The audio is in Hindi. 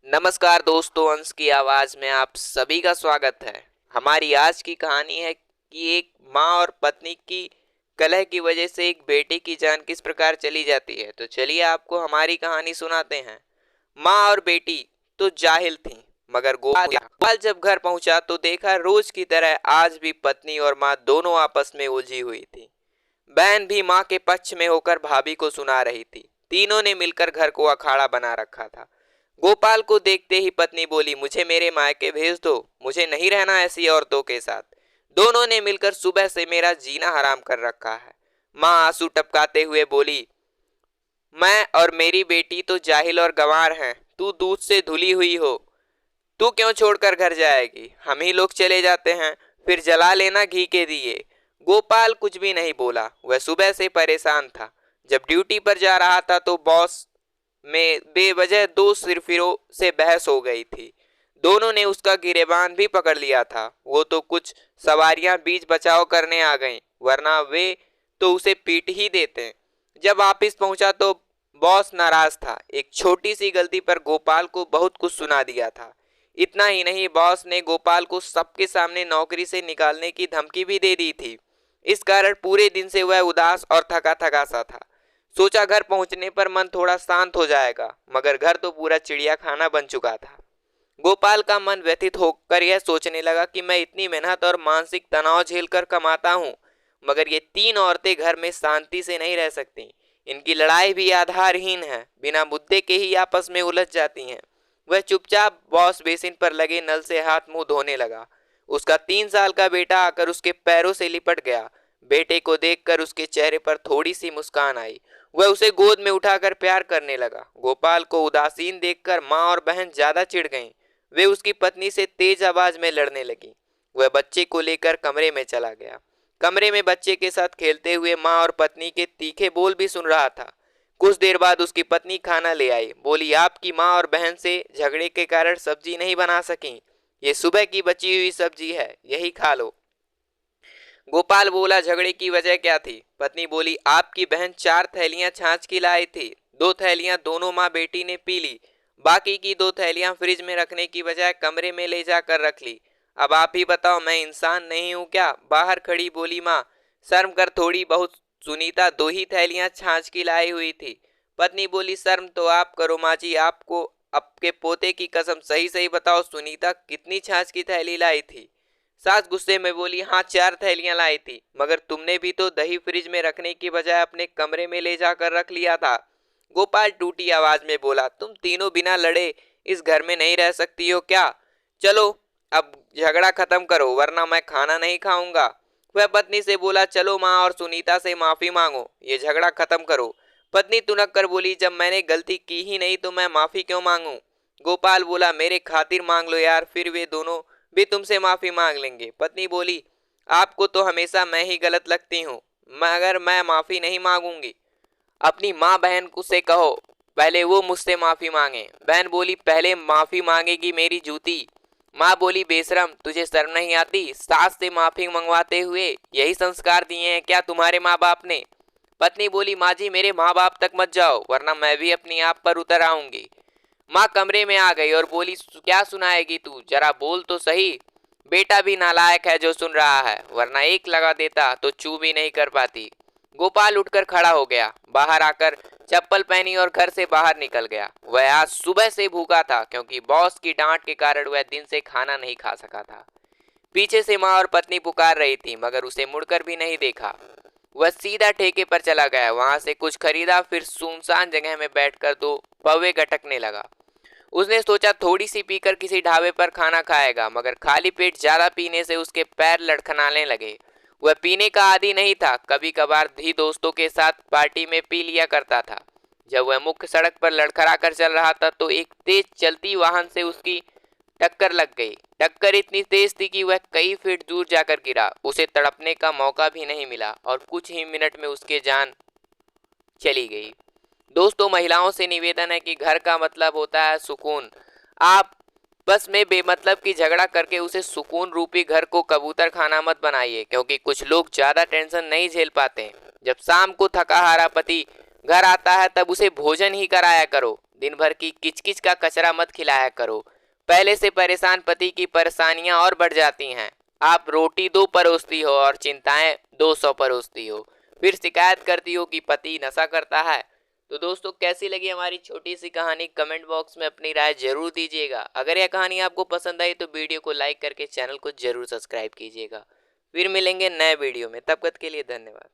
नमस्कार दोस्तों, अंश की आवाज में आप सभी का स्वागत है। हमारी आज की कहानी है कि एक माँ और पत्नी की कलह की वजह से एक बेटे की जान किस प्रकार चली जाती है। तो चलिए आपको हमारी कहानी सुनाते हैं। माँ और बेटी तो जाहिल थीं, मगर गोपाल जब घर पहुंचा तो देखा रोज की तरह आज भी पत्नी और माँ दोनों आपस में उलझी हुई थी। बहन भी माँ के पक्ष में होकर भाभी को सुना रही थी। तीनों ने मिलकर घर को अखाड़ा बना रखा था। गोपाल को देखते ही पत्नी बोली, मुझे मेरे मायके भेज दो, मुझे नहीं रहना ऐसी औरतों के साथ। दोनों ने मिलकर सुबह से मेरा जीना हराम कर रखा है। माँ आंसू टपकाते हुए बोली, मैं और मेरी बेटी तो जाहिल और गंवार हैं, तू दूध से धुली हुई हो। तू क्यों छोड़कर घर जाएगी? हम ही लोग चले जाते हैं, फिर जला लेना घी के दिए। गोपाल कुछ भी नहीं बोला। वह सुबह से परेशान था। जब ड्यूटी पर जा रहा था तो बॉस में बेवजह दो सिरफिरों से बहस हो गई थी। दोनों ने उसका गिरेबान भी पकड़ लिया था। वो तो कुछ सवारियां बीच बचाव करने आ गईं, वरना वे तो उसे पीट ही देते। जब ऑफिस पहुंचा तो बॉस नाराज था। एक छोटी सी गलती पर गोपाल को बहुत कुछ सुना दिया था। इतना ही नहीं, बॉस ने गोपाल को सबके सामने नौकरी से निकालने की धमकी भी दे दी थी। इस कारण पूरे दिन से वह उदास और थका थका सा था। सोचा घर पहुंचने पर मन थोड़ा शांत हो जाएगा, मगर घर तो पूरा चिड़िया खाना बन चुका था। गोपाल का मन व्यथित होकर यह सोचने लगा कि मैं इतनी मेहनत और मानसिक तनाव झेलकर कमाता हूँ, मगर ये तीन औरतें घर में शांति से नहीं रह सकती। इनकी लड़ाई भी आधारहीन है, बिना मुद्दे के ही आपस में उलझ जाती हैं। वह चुपचाप वॉश बेसिन पर लगे नल से हाथ मुंह धोने लगा। उसका 3 साल का बेटा आकर उसके पैरों से लिपट गया। बेटे को देखकर उसके चेहरे पर थोड़ी सी मुस्कान आई। वह उसे गोद में उठाकर प्यार करने लगा। गोपाल को उदासीन देखकर माँ और बहन ज्यादा चिढ़ गईं। वे उसकी पत्नी से तेज आवाज में लड़ने लगी। वह बच्चे को लेकर कमरे में चला गया। कमरे में बच्चे के साथ खेलते हुए माँ और पत्नी के तीखे बोल भी सुन रहा था। कुछ देर बाद उसकी पत्नी खाना ले आई। बोली, आपकी माँ और बहन से झगड़े के कारण सब्जी नहीं बना सकी। ये सुबह की बची हुई सब्जी है, यही खा लो। गोपाल बोला, झगड़े की वजह क्या थी? पत्नी बोली, आपकी बहन 4 थैलियां छाछ की लाई थी। 2 थैलियां दोनों माँ बेटी ने पी ली। बाकी की 2 थैलियां फ्रिज में रखने की बजाय कमरे में ले जाकर रख ली। अब आप ही बताओ, मैं इंसान नहीं हूं क्या? बाहर खड़ी बोली माँ, शर्म कर थोड़ी बहुत। सुनीता 2 ही थैलियां छाछ की लाई हुई थी। पत्नी बोली, शर्म तो आप करो माँ जी, आपको आपके पोते की कसम, सही सही बताओ, सुनीता कितनी छाछ की थैली लाई थी? सास गुस्से में बोली, हाँ 4 थैलियां लाई थी, मगर तुमने भी तो दही फ्रिज में रखने की बजाय अपने कमरे में ले जाकर रख लिया था। गोपाल टूटी आवाज में बोला, तुम तीनों बिना लड़े इस घर में नहीं रह सकती हो क्या? चलो अब झगड़ा खत्म करो, वरना मैं खाना नहीं खाऊंगा। वह पत्नी से बोला, चलो माँ और सुनीता से माफी मांगो, ये झगड़ा खत्म करो। पत्नी तुनक कर बोली, जब मैंने गलती की ही नहीं तो मैं माफी क्यों मांगू? गोपाल बोला, मेरे खातिर मांग लो यार, फिर वे दोनों भी तुमसे माफी मांग लेंगे। पत्नी बोली, आपको तो हमेशा मैं ही गलत लगती हूँ, मगर मैं माफी नहीं मांगूंगी। अपनी माँ बहन को से कहो पहले वो मुझसे माफी मांगे। बहन बोली, पहले माफी मांगेगी मेरी जूती। माँ बोली, बेशरम, तुझे शर्म नहीं आती? सास से माफी मंगवाते हुए यही संस्कार दिए हैं क्या तुम्हारे माँ बाप ने? पत्नी बोली, माँ जी मेरे माँ बाप तक मत जाओ, वरना मैं भी अपनी आप पर उतर आऊंगी। माँ कमरे में आ गई और बोली, क्या सुनाएगी तू, जरा बोल तो सही। बेटा भी नालायक है जो सुन रहा है, वरना एक लगा देता तो चू भी नहीं कर पाती। गोपाल उठकर खड़ा हो गया, बाहर आकर चप्पल पहनी और घर से बाहर निकल गया। वह आज सुबह से भूखा था, क्योंकि बॉस की डांट के कारण वह दिन से खाना नहीं खा सका था। पीछे से माँ और पत्नी पुकार रही थी, मगर उसे मुड़कर भी नहीं देखा। वह सीधा ठेके पर चला गया, वहां से कुछ खरीदा, फिर सुनसान जगह में बैठकर 2 पौवे गटकने लगा। उसने सोचा थोड़ी सी पीकर किसी ढाबे पर खाना खाएगा, मगर खाली पेट ज्यादा पीने से उसके पैर लड़खड़ाने लगे। वह पीने का आदी नहीं था, कभी कभार ही दोस्तों के साथ पार्टी में पी लिया करता था। जब वह मुख्य सड़क पर लड़खड़ा कर चल रहा था तो एक तेज चलती वाहन से उसकी टक्कर लग गई। टक्कर इतनी तेज थी कि वह कई फीट दूर जाकर गिरा। उसे तड़पने का मौका भी नहीं मिला और कुछ ही मिनट में उसकी जान चली गई। दोस्तों, महिलाओं से निवेदन है कि घर का मतलब होता है सुकून। आप बस में बेमतलब की झगड़ा करके उसे सुकून रूपी घर को कबूतर खाना मत बनाइए, क्योंकि कुछ लोग ज्यादा टेंशन नहीं झेल पाते। जब शाम को थका हारा पति घर आता है तब उसे भोजन ही कराया करो। दिन भर की किचकिच का कचरा मत खिलाया करो। पहले से परेशान पति की परेशानियां और बढ़ जाती हैं। आप रोटी 2 परोसती हो और चिंताएं 200 परोसती हो, फिर शिकायत करती हो कि पति नशा करता है। तो दोस्तों, कैसी लगी हमारी छोटी सी कहानी, कमेंट बॉक्स में अपनी राय जरूर दीजिएगा। अगर यह कहानी आपको पसंद आई तो वीडियो को लाइक करके चैनल को जरूर सब्सक्राइब कीजिएगा। फिर मिलेंगे नए वीडियो में, तब तक के लिए धन्यवाद।